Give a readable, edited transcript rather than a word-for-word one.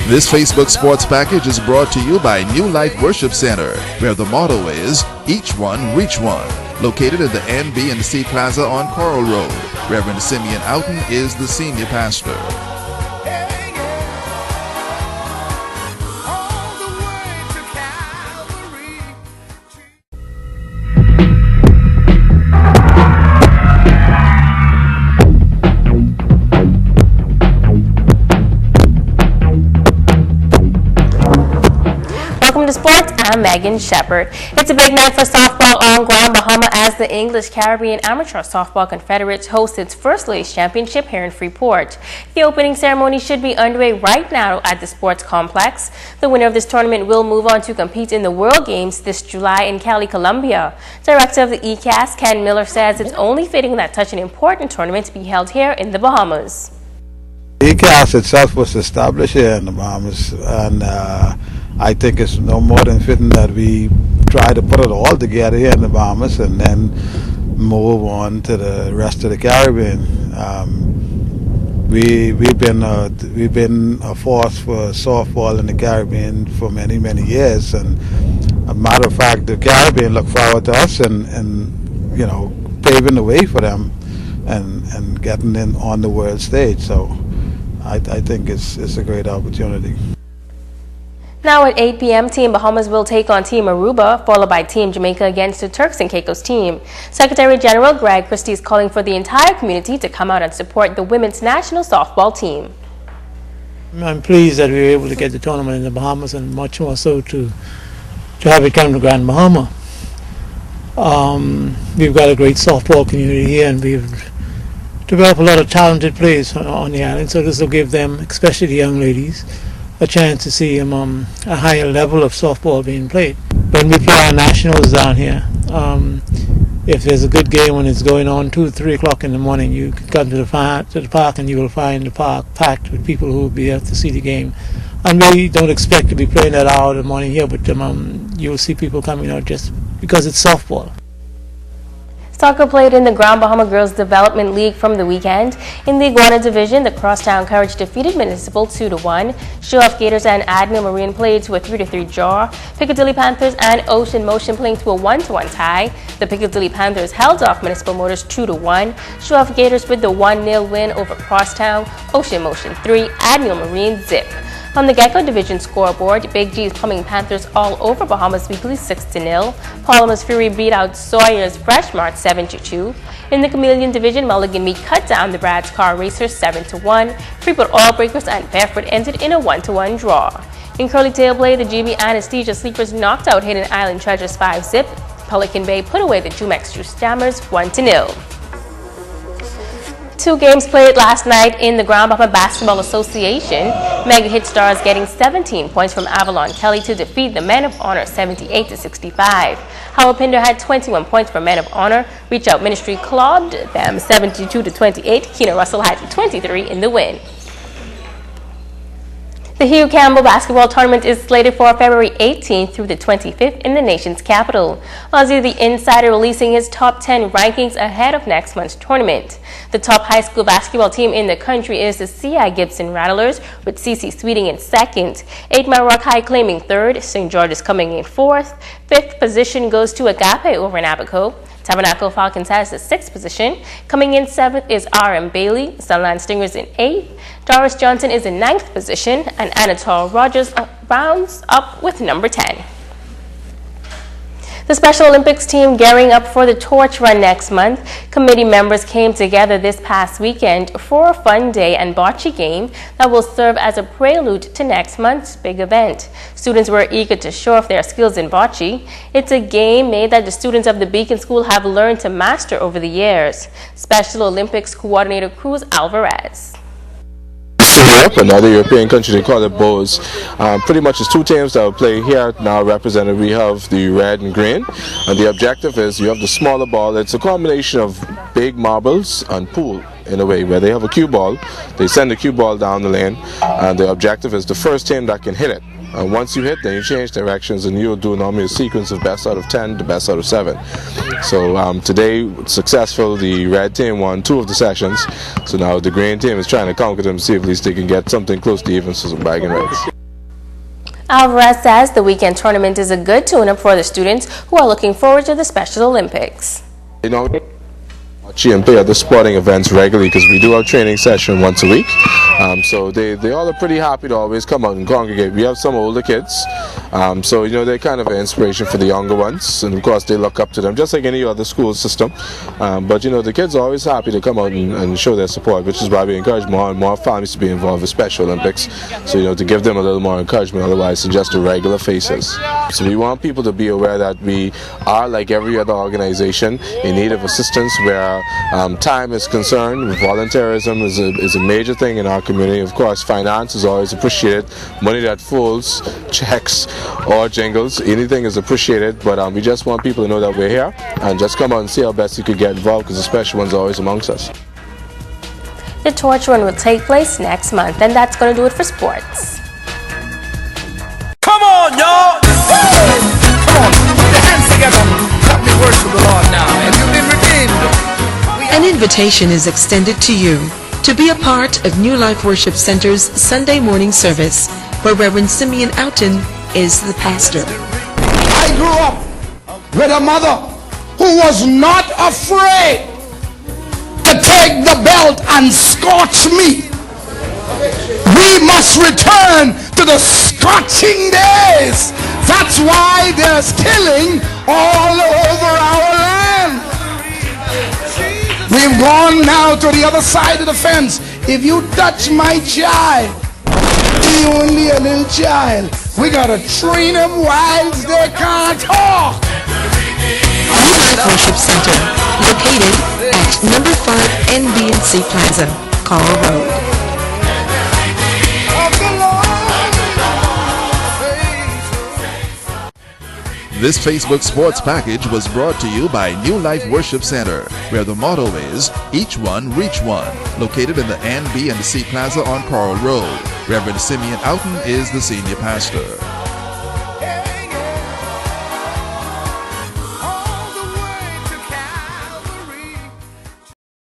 This Facebook Sports package is brought to you by New Life Worship Center, where the motto is, Each One, Reach One. Located in the NB&C Plaza on Coral Road. Reverend Simeon Outen is the senior pastor. Welcome to Sports, I'm Megan Shepard. It's a big night for softball on Grand Bahama as the English Caribbean Amateur Softball Confederates host its first Ladies Championship here in Freeport. The opening ceremony should be underway right now at the sports complex. The winner of this tournament will move on to compete in the World Games this July in Cali, Colombia. Director of the ECAS, Ken Miller, says it's only fitting that such an important tournament be held here in the Bahamas. ECAS itself was established here in the Bahamas, and I think it's no more than fitting that we try to put it all together here in the Bahamas and then move on to the rest of the Caribbean. We've been a force for softball in the Caribbean for many years, and a matter of fact, the Caribbean look forward to us and you know, paving the way for them and getting in on the world stage. So I think it's a great opportunity. Now at 8 p.m., Team Bahamas will take on Team Aruba, followed by Team Jamaica against the Turks and Caicos team. Secretary General Greg Christie is calling for the entire community to come out and support the women's national softball team. I'm pleased that we were able to get the tournament in the Bahamas, and much more so to have it come to Grand Bahama. We've got a great softball community here, and we've developed a lot of talented players on the island, so this will give them, especially the young ladies, a chance to see a higher level of softball being played. When we play our nationals down here, if there's a good game when it's going on 2 or 3 o'clock in the morning, you can come to the park and you will find the park packed with people who will be out to see the game. And we don't expect to be playing that hour in the morning here, but you'll see people coming out just because it's softball. Soccer played in the Grand Bahama Girls Development League from the weekend. In the Iguana Division, the Crosstown Courage defeated Municipal 2-1. Show-Off Gators and Admiral Marine played to a 3-3 draw. Piccadilly Panthers and Ocean Motion playing to a 1-1 tie. The Piccadilly Panthers held off Municipal Motors 2-1. Show-Off Gators with the 1-0 win over Crosstown. Ocean Motion 3, Admiral Marine 0. On the Gecko Division scoreboard, Big G's Plumbing Panthers all over Bahamas Weekly 6-0. Palmer's Fury beat out Sawyer's Freshmart 7-2. In the Chameleon Division, Mulligan Meat cut down the Brad's Car Racers 7-1. Freeport Oil Breakers and Fairford ended in a 1-1 draw. In Curly Tail Play, the GB Anesthesia Sleepers knocked out Hidden Island Treasures 5-zip. Pelican Bay put away the Jumex Juice Jammers 1-0. 2 games played last night in the Grand Bahama Basketball Association. Mega Hit Stars getting 17 points from Avalon Kelly to defeat the Men of Honor 78-65. Howard Pinder had 21 points for Men of Honor. Reach Out Ministry clobbed them 72-28. Keena Russell had 23 in the win. The Hugh Campbell Basketball Tournament is slated for February 18th through the 25th in the nation's capital. Aussie the Insider releasing his top 10 rankings ahead of next month's tournament. The top high school basketball team in the country is the C.I. Gibson Rattlers, with C.C. Sweeting in 2nd, 8 Mile Rock High claiming 3rd, St. George's coming in 4th, 5th position goes to Agape over in Abaco. Tabernacle Falcons has the 6th position. Coming in 7th is R.M. Bailey. Sunland Stingers in 8th. Doris Johnson is in 9th position. And Anatole Rogers rounds up with number 10. The Special Olympics team gearing up for the torch run next month. Committee members came together this past weekend for a fun day and bocce game that will serve as a prelude to next month's big event. Students were eager to show off their skills in bocce. It's a game made that the students of the Beacon School have learned to master over the years. Special Olympics coordinator Cruz Alvarez. Europe, another European country, they call it Bows. Pretty much it's 2 teams that will play here now represented. We have the red and green, and the objective is you have the smaller ball. It's a combination of big marbles and pool in a way, where they have a cue ball, they send the cue ball down the lane, and the objective is the first team that can hit it. And once you hit, then you change directions, and you'll do normally a sequence of best out of 10 to best out of 7. So today, successful, the red team won 2 of the sessions. So now the green team is trying to conquer them, see if at least they can get something close to even, so some bragging rights. Alvarez says the weekend tournament is a good tune-up for the students who are looking forward to the Special Olympics. You know, and play at the sporting events regularly because we do our training session once a week. So they all are pretty happy to always come out and congregate. We have some older kids, so you know they're kind of an inspiration for the younger ones, and of course they look up to them just like any other school system. But you know the kids are always happy to come out and show their support, which is why we encourage more and more families to be involved with Special Olympics. So you know to give them a little more encouragement, otherwise they're just the regular faces. So we want people to be aware that we are like every other organization in need of assistance where time is concerned. Volunteerism is a major thing in our community. Of course, finance is always appreciated. Money that folds, checks, or jingles, anything is appreciated. But we just want people to know that we're here and just come out and see how best you could get involved because the special ones are always amongst us. The torch run will take place next month, and that's going to do it for sports. Come on, y'all! Come on, put your hands together. Help me worship the Lord now. Have you been redeemed? An invitation is extended to you to be a part of New Life Worship Center's Sunday morning service, where Reverend Simeon Outen is the pastor. I grew up with a mother who was not afraid to take the belt and scorch me. We must return to the scorching days. That's why there's killing all over our land. We've gone now to the other side of the fence. If you touch my child, he only a little child. We gotta train him while they can't talk. New Life Worship Center, located at number 5 NB&C Plaza, Coral Road. This Facebook Sports Package was brought to you by New Life Worship Center, where the motto is, each one, reach one, located in the NB&C Plaza on Coral Road. Reverend Simeon Outen is the senior pastor.